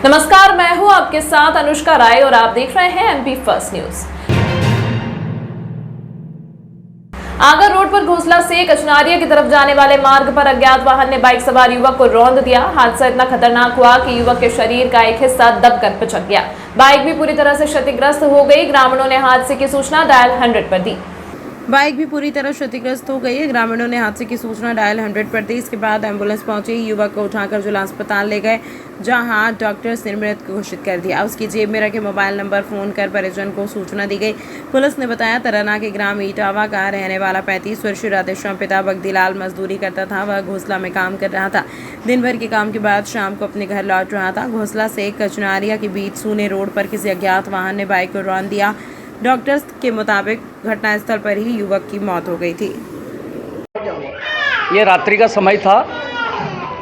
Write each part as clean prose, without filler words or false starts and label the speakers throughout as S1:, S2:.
S1: नमस्कार, मैं हूं आपके साथ अनुष्का राय और आप देख रहे हैं MP first news. Agar road पर घोसला से कचनारिया की तरफ जाने वाले मार्ग पर अज्ञात वाहन ने बाइक सवार युवक को रौंद दिया। हादसा इतना खतरनाक हुआ कि युवक के शरीर का एक हिस्सा दबकर पिचक गया। बाइक भी पूरी तरह से क्षतिग्रस्त हो गई। ग्रामीणों ने हादसे की सूचना डायल 100 पर दी।
S2: बाइक भी पूरी तरह क्षतिग्रस्त हो गई है। ग्रामीणों ने हादसे की सूचना डायल 100 पर दी। इसके बाद एम्बुलेंस पहुंची, युवक को उठाकर जिला अस्पताल ले गए, जहां डॉक्टर्स ने मृत घोषित कर दिया। उसकी जेब में रखे मोबाइल नंबर फोन कर परिजन को सूचना दी गई। पुलिस ने बताया तरना के ग्राम इटावा का रहने वाला 35 वर्षीय राधेश्याम पिता बगदीलाल मजदूरी करता था। वह घोसला में काम कर रहा था। दिन भर के काम के बाद शाम को अपने घर लौट रहा था। घोसला से कचनारिया के बीच सूने रोड पर किसी अज्ञात वाहन ने बाइक को रौंद दिया। डॉक्टर्स के मुताबिक घटनास्थल पर ही युवक की मौत हो गई थी।
S3: ये रात्रि का समय था।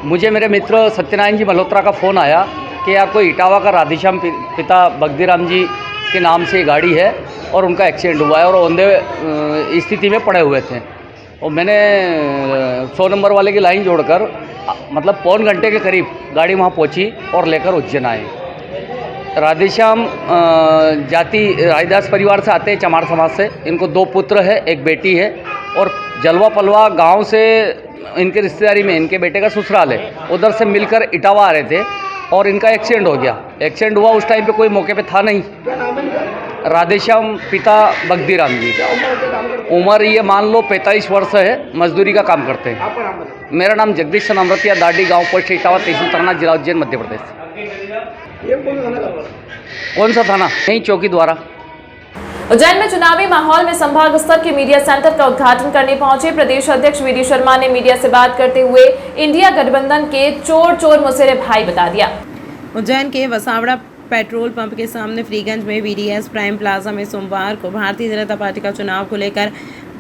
S3: मुझे मेरे मित्र सत्यनारायण जी मल्होत्रा का फ़ोन आया कि आपको इटावा का राधेश्याम पिता बगदीराम जी के नाम से गाड़ी है और उनका एक्सीडेंट हुआ है और औंधे स्थिति में पड़े हुए थे। और मैंने 100 नंबर वाले की लाइन जोड़कर मतलब पौन घंटे के करीब गाड़ी वहाँ पहुँची और लेकर उज्जैन आए। राधेश्याम जाति रायदास परिवार से आते हैं, चमार समाज से। इनको 2 पुत्र है, एक बेटी है और जलवा पलवा गांव से इनके रिश्तेदारी में इनके बेटे का ससुराल है। उधर से मिलकर इटावा आ रहे थे और इनका एक्सीडेंट हो गया। एक्सीडेंट हुआ उस टाइम पे कोई मौके पे था नहीं। राधेश्याम पिता बगदीराम जी, उम्र ये मान लो 45 वर्ष है, मजदूरी का काम करते हैं। मेरा नाम जगदीश अमृतिया दाडी, गाँव पोस्ट इटावा, तहसील तरना, जिला उज्जैन, मध्य प्रदेश। कौन सा थाना? नहीं, चौकी द्वारा।
S1: उज्जैन में चुनावी माहौल में संभाग स्तर के मीडिया सेंटर का उद्घाटन करने पहुंचे प्रदेश अध्यक्ष वीडी शर्मा ने मीडिया से बात करते हुए इंडिया गठबंधन के चोर चोर मुसेरे भाई बता दिया।
S2: उज्जैन के वसावड़ा पेट्रोल पंप के सामने फ्रीगंज में वीडीएस प्राइम प्लाजा में सोमवार को भारतीय जनता पार्टी का चुनाव को लेकर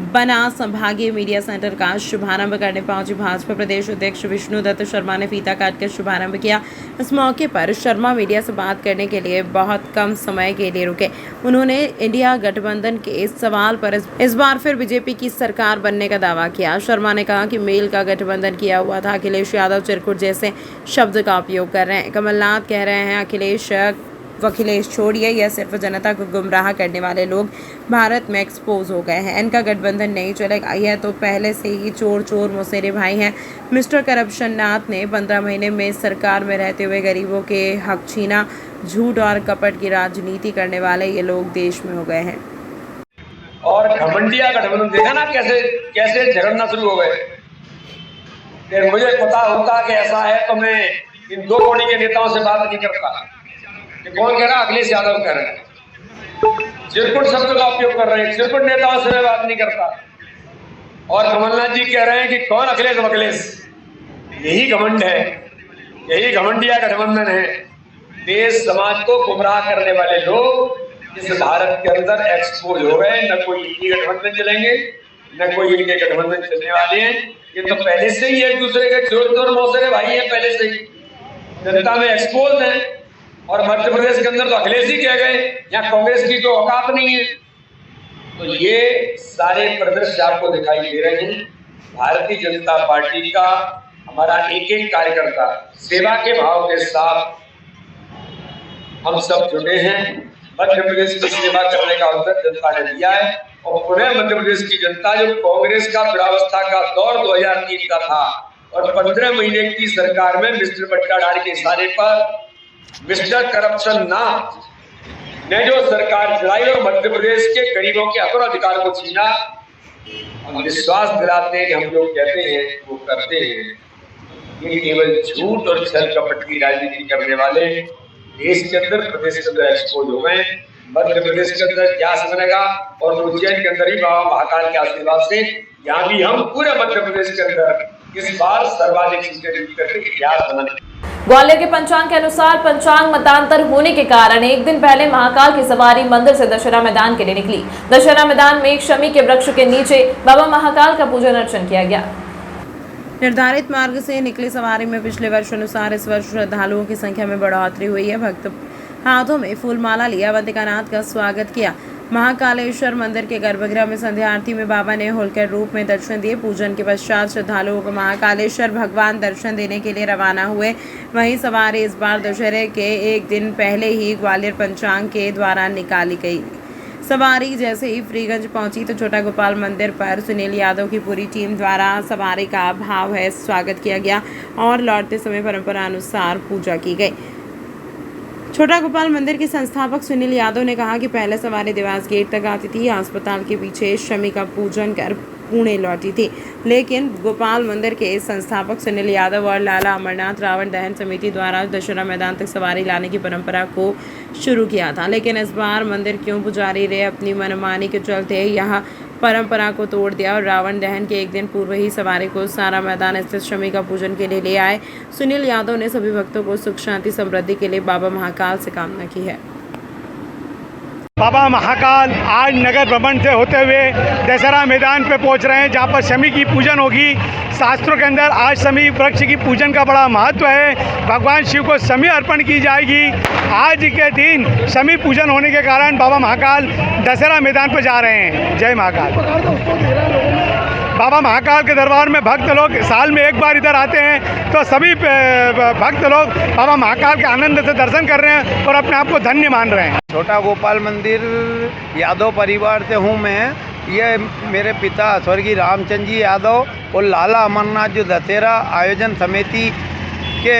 S2: बना संभागीय मीडिया सेंटर का शुभारंभ करने पहुंची भाजपा प्रदेश अध्यक्ष विष्णु दत्त शर्मा ने फीता काटकर शुभारंभ किया। इस मौके पर शर्मा मीडिया से बात करने के लिए बहुत कम समय के लिए रुके। उन्होंने इंडिया गठबंधन के इस सवाल पर इस बार फिर बीजेपी की सरकार बनने का दावा किया। शर्मा ने कहा कि मेल का गठबंधन किया हुआ था। अखिलेश यादव चिरकुट जैसे शब्द का उपयोग कर रहे हैं। कमलनाथ कह रहे हैं अखिलेश छोड़िए, यह सिर्फ जनता को गुमराह करने वाले लोग भारत में एक्सपोज हो गए हैं। इनका गठबंधन नहीं चलेगा। यह तो पहले से ही चोर चोर मुसेरे भाई हैं। मिस्टर करप्शन नाथ ने 15 महीने में सरकार में रहते हुए गरीबों के हक छीना। झूठ और कपट की राजनीति करने वाले ये लोग देश में हो गए हैं।
S4: और घमंडिया गठबंधन देखा ना कैसे झगड़ना शुरू हो गए। फिर मुझे पता होता कि ऐसा है तो मैं इन 2 कोड़ी के नेताओं से बात नहीं करता। कौन कह रहा? अखिलेश यादव कह रहे हैं। चिरकुट शब्द का उपयोग कर रहे हैं। चिरकुट नेताओं से मैं बात नहीं करता। और कमलनाथ जी कह रहे हैं कि कौन अखिलेश। यही घमंड है, यही घमंडिया गठबंधन है। देश समाज को गुमराह करने वाले लोग इस भारत के अंदर एक्सपोज हो गए। न कोई इनकी गठबंधन चलेंगे, न कोई इनके गठबंधन चलने वाले हैं। ये तो पहले से ही एक दूसरे के चोर चोर मौसेरे भाई हैं। पहले से ही जनता में एक्सपोज है। और मध्य प्रदेश के अंदर तो अखिलेश ही कह गए, यहाँ कांग्रेस की तो औकात नहीं है। तो ये सारे परिदृश्य आपको दिखाई दे रहे हैं। भारतीय जनता पार्टी का हमारा एक एक कार्यकर्ता सेवा के भाव के साथ हम सब जुड़े हैं। मध्य प्रदेश की सेवा करने का अवसर जनता ने दिया है। और पुनः मध्य प्रदेश की जनता जो कांग्रेस का दुरावस्था का दौर 2003 का था और 15 महीने की सरकार में मिस्टर बट्टाधार के इशारे पर मिस्टर करप्शन नाथ ने जो सरकार चलाई और मध्य प्रदेश के गरीबों के हक और अधिकार को छीना, हम विश्वास दिलाते हैं कि हम लोग कहते हैं वो करते हैं। ये केवल झूठ और छल कपट की राजनीति करने वाले देश के अंदर, प्रदेश के अंदर एक्सपोज हो गए। मध्य प्रदेश के अंदर इतिहास बनेगा और उज्जैन के अंदर ही बाबा महाकाल के आशीर्वाद से यहाँ भी हम पूरे मध्य प्रदेश के अंदर इस बार सर्वाधिक सीटें जीत करके इतिहास बनाने।
S1: ग्वालियर के पंचांग के अनुसार पंचांग मतांतर होने के कारण एक दिन पहले महाकाल की सवारी मंदिर से दशहरा मैदान के लिए निकली। दशहरा मैदान में एक शमी के वृक्ष के नीचे बाबा महाकाल का पूजन अर्चन किया गया।
S2: निर्धारित मार्ग से निकली सवारी में पिछले वर्ष अनुसार इस वर्ष श्रद्धालुओं की संख्या में बढ़ोतरी हुई है। भक्त हाथों में फूलमाला लिया अवंतिकानाथ का स्वागत किया। महाकालेश्वर मंदिर के गर्भगृह में संध्या आरती में बाबा ने होलकर रूप में दर्शन दिए। पूजन के पश्चात श्रद्धालुओं को महाकालेश्वर भगवान दर्शन देने के लिए रवाना हुए। वहीं सवारी इस बार दशहरे के एक दिन पहले ही ग्वालियर पंचांग के द्वारा निकाली गई। सवारी जैसे ही फ्रीगंज पहुंची तो छोटा गोपाल मंदिर पर सुनील यादव की पूरी टीम द्वारा सवारी का भाव है स्वागत किया गया और लौटते समय परंपरा अनुसार पूजा की गई। छोटा गोपाल मंदिर के संस्थापक सुनील यादव ने कहा कि पहले सवारी देवास गेट तक आती थी, अस्पताल के पीछे शमी का पूजन कर पुणे लौटी थी, लेकिन गोपाल मंदिर के संस्थापक सुनील यादव और लाला अमरनाथ रावण दहन समिति द्वारा दशहरा मैदान तक सवारी लाने की परंपरा को शुरू किया था। लेकिन इस बार मंदिर क्यों पुजारी रे अपनी मनमानी के चलते यहाँ परंपरा को तोड़ दिया और रावण दहन के एक दिन पूर्व ही सवारी को सारा मैदान स्थित शमी का पूजन के लिए ले आए। सुनील यादव ने सभी भक्तों को सुख शांति समृद्धि के लिए बाबा महाकाल से कामना की है।
S5: बाबा महाकाल आज नगर भ्रमण से होते हुए दशहरा मैदान पे पहुंच रहे हैं, जहां पर शमी की पूजन होगी। शास्त्रों के अंदर आज शमी वृक्ष की पूजन का बड़ा महत्व है। भगवान शिव को शमी अर्पण की जाएगी। आज के दिन शमी पूजन होने के कारण बाबा महाकाल दशहरा मैदान पर जा रहे हैं। जय महाकाल। बाबा महाकाल के दरबार में भक्त लोग साल में एक बार इधर आते हैं, तो सभी भक्त लोग बाबा महाकाल के आनंद से दर्शन कर रहे हैं और अपने आप को धन्य मान रहे हैं।
S6: छोटा गोपाल मंदिर यादव परिवार से हूँ मैं। ये मेरे पिता स्वर्गीय रामचंद्र जी यादव और लाला अमरनाथ जो दशहरा आयोजन समिति के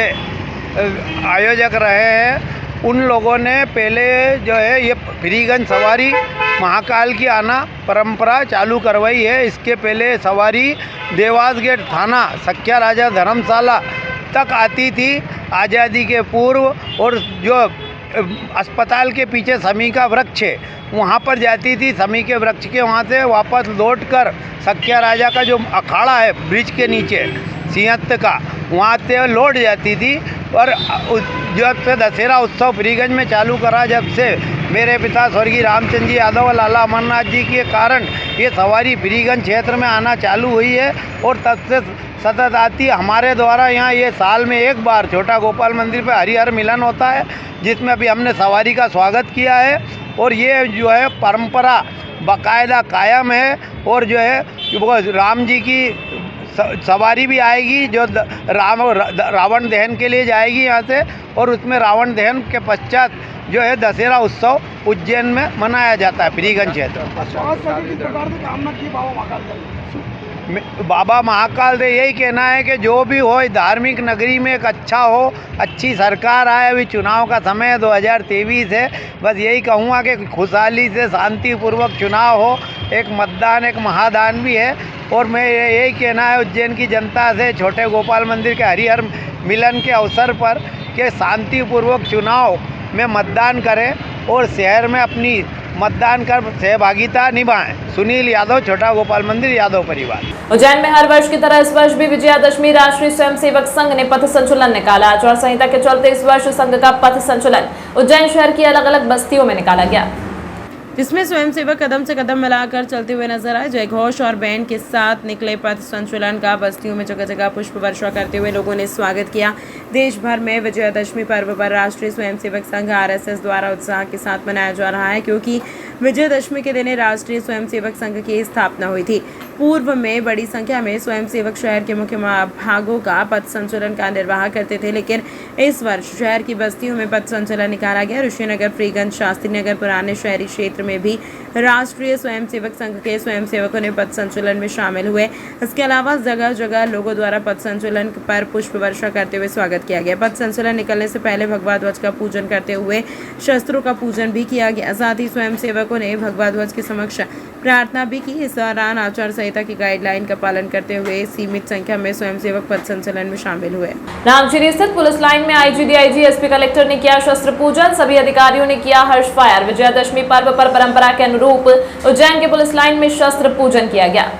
S6: आयोजक रहे हैं, उन लोगों ने पहले जो है ये फ्रीगंज सवारी महाकाल की आना परंपरा चालू करवाई है। इसके पहले सवारी देवास गेट थाना सख्या राजा धर्मशाला तक आती थी आज़ादी के पूर्व, और जो अस्पताल के पीछे शमी का वृक्ष है वहाँ पर जाती थी। शमी के वृक्ष के वहाँ से वापस लौटकर सख्या राजा का जो अखाड़ा है ब्रिज के नीचे सिंहस्थ का, वहाँ से लौट जाती थी। और जब से दशहरा उत्सव फ्रीगंज में चालू करा, जब से मेरे पिता स्वर्गीय रामचंद्र जी यादव और लाला अमरनाथ जी के कारण ये सवारी फ्रीगंज क्षेत्र में आना चालू हुई है और तब से सतत आती। हमारे द्वारा यहाँ ये साल में एक बार छोटा गोपाल मंदिर पे हरिहर मिलन होता है, जिसमें अभी हमने सवारी का स्वागत किया है। और ये जो है परंपरा बाकायदा कायम है। और जो है वो राम जी की सवारी भी आएगी जो रावण दहन के लिए जाएगी यहाँ से, और उसमें रावण दहन के पश्चात जो है दशहरा उत्सव उज्जैन में मनाया जाता है फ्रीगंज क्षेत्र। बाबा महाकाल से यही कहना है कि जो भी हो धार्मिक नगरी में एक अच्छा हो, अच्छी सरकार आए। अभी चुनाव का समय 2023 है, बस यही कहूँगा कि खुशहाली से शांतिपूर्वक चुनाव हो। एक मतदान एक महादान भी है। और मैं यही कहना है उज्जैन की जनता से छोटे गोपाल मंदिर के हरिहर मिलन के अवसर पर कि शांतिपूर्वक चुनाव में मतदान करें और शहर में अपनी मतदान कर सहभागिता निभाएं। सुनील यादव, छोटा गोपाल मंदिर, यादव परिवार।
S1: उज्जैन में हर वर्ष की तरह इस वर्ष भी विजयादशमी राष्ट्रीय स्वयंसेवक संघ ने पथ संचलन निकाला। आचार संहिता के चलते इस वर्ष संघ का पथ संचलन उज्जैन शहर की अलग अलग बस्तियों में निकाला गया,
S2: जिसमें स्वयंसेवक कदम से कदम मिलाकर चलते हुए नजर आए। जय घोष और बैंड के साथ निकले पथ संचलन का बस्तियों में जगह जगह पुष्प वर्षा करते हुए लोगों ने स्वागत किया। देश भर में विजयादशमी पर्व पर राष्ट्रीय स्वयंसेवक संघ RSS द्वारा उत्साह के साथ मनाया जा रहा है, क्योंकि विजयादशमी के दिन राष्ट्रीय स्वयंसेवक संघ की स्थापना हुई थी। पूर्व में बड़ी संख्या में स्वयंसेवक शहर के मुख्य भागों का पथ संचलन का निर्वाह करते थे, लेकिन इस वर्ष शहर की बस्तियों में पथ संचलन निकाला गया। ऋषिनगर, फ्रीगंज, शास्त्री नगर, पुराने शहरी क्षेत्र में भी राष्ट्रीय स्वयंसेवक संघ के स्वयंसेवकों ने पथ संचलन में शामिल हुए। इसके अलावा जगह जगह लोगों द्वारा पथ संचलन पर पुष्प वर्षा करते हुए स्वागत किया गया। पथ संचलन निकलने से पहले भगवा ध्वज का पूजन करते हुए शस्त्रों का पूजन भी किया गया। साथ ही स्वयंसेवकों ने भगवा ध्वज के समक्ष प्रार्थना भी की। इस दौरान आचार संहिता की गाइडलाइन का पालन करते हुए सीमित संख्या में स्वयंसेवक पथ संचलन में शामिल हुए।
S1: रामचीरी स्थित पुलिस लाइन में IGDIG SP कलेक्टर ने किया शस्त्र पूजन, सभी अधिकारियों ने किया हर्ष फायर। विजयादशमी पर्व पर परंपरा के अनुरूप उज्जैन के पुलिस लाइन में शस्त्र पूजन किया गया।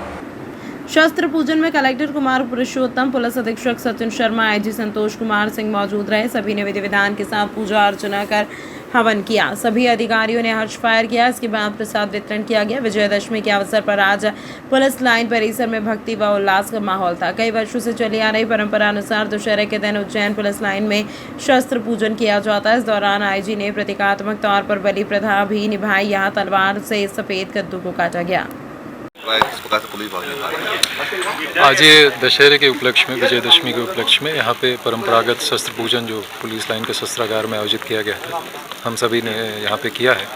S2: शस्त्र पूजन में कलेक्टर कुमार पुरुषोत्तम, पुलिस अधीक्षक सचिन शर्मा, IG संतोष कुमार सिंह मौजूद रहे। सभी ने विधि विधान के साथ पूजा अर्चना कर हवन किया। सभी अधिकारियों ने हर्ष फायर किया। इसके बाद प्रसाद वितरण किया गया। विजयदशमी के अवसर पर आज पुलिस लाइन परिसर में भक्ति व उल्लास का माहौल था। कई वर्षों से चली आ रही परंपरा अनुसार दशहरे के दिन उज्जैन पुलिस लाइन में शस्त्र पूजन किया जाता है। इस दौरान आईजी ने प्रतीकात्मक तौर पर बलि प्रथा भी निभाई। यहाँ तलवार से सफेद कद्दू को काटा गया।
S7: आज ये दशहरे के उपलक्ष्य में, विजयदशमी के उपलक्ष्य में यहाँ पे परंपरागत शस्त्र पूजन जो पुलिस लाइन के शस्त्रागार में आयोजित किया गया था, हम सभी ने यहाँ पे किया है।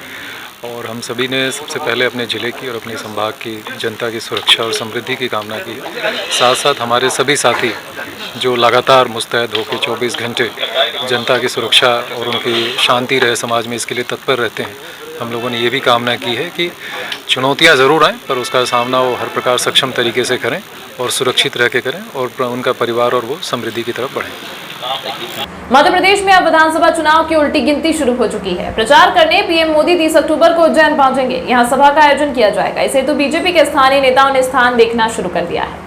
S7: और हम सभी ने सबसे पहले अपने ज़िले की और अपने संभाग की जनता की सुरक्षा और समृद्धि की कामना की। साथ साथ हमारे सभी साथी जो लगातार मुस्तैद होकर 24 घंटे जनता की सुरक्षा और उनकी शांति रहे समाज में, इसके लिए तत्पर रहते हैं। हम लोगों ने ये भी कामना की है कि चुनौतियां ज़रूर आएँ पर उसका सामना वो हर प्रकार सक्षम तरीके से करें और सुरक्षित रह के करें और उनका परिवार और वो समृद्धि की तरफ बढ़ें।
S1: मध्य प्रदेश में अब विधानसभा चुनाव की उल्टी गिनती शुरू हो चुकी है। प्रचार करने पीएम मोदी 30 अक्टूबर को उज्जैन पहुंचेंगे। यहां सभा का आयोजन किया जाएगा। इसे तो बीजेपी के स्थानीय नेताओं ने स्थान देखना शुरू कर दिया है।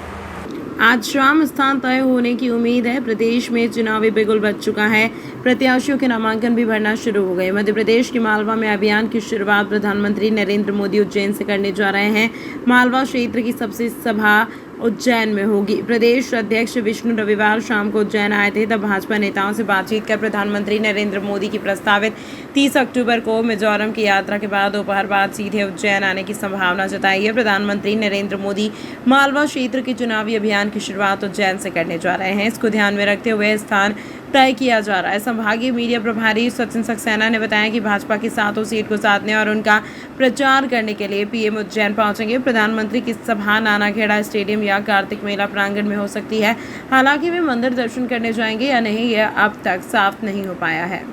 S2: आज शाम स्थान तय होने की उम्मीद है। प्रदेश में चुनावी बिगुल बज चुका है। प्रत्याशियों के नामांकन भी भरना शुरू हो गए। मध्य प्रदेश के मालवा में अभियान की शुरुआत प्रधानमंत्री नरेंद्र मोदी उज्जैन से करने जा रहे हैं। मालवा क्षेत्र की सबसे सभा उज्जैन में होगी। प्रदेश अध्यक्ष विष्णु रविवार शाम को उज्जैन आए थे। तब भाजपा नेताओं से बातचीत कर प्रधानमंत्री नरेंद्र मोदी की प्रस्तावित 30 अक्टूबर को मिजोरम की यात्रा के बाद दोपहर बाद सीधे उज्जैन आने की संभावना जताई है। प्रधानमंत्री नरेंद्र मोदी मालवा क्षेत्र के चुनावी अभियान की शुरुआत उज्जैन से करने जा रहे हैं। इसको ध्यान में रखते हुए स्थान तय किया जा रहा है। संभागीय मीडिया प्रभारी सचिन सक्सेना ने बताया कि भाजपा की 7 सीट को साधने और उनका प्रचार करने के लिए पीएम उज्जैन पहुंचेंगे। प्रधानमंत्री की सभा नानाखेड़ा स्टेडियम या कार्तिक मेला प्रांगण में हो सकती है। हालांकि वे मंदिर दर्शन करने जाएंगे या नहीं, यह अब तक साफ नहीं हो पाया है।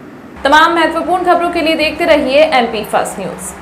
S1: तमाम महत्वपूर्ण खबरों के लिए देखते रहिए MP फर्स्ट न्यूज।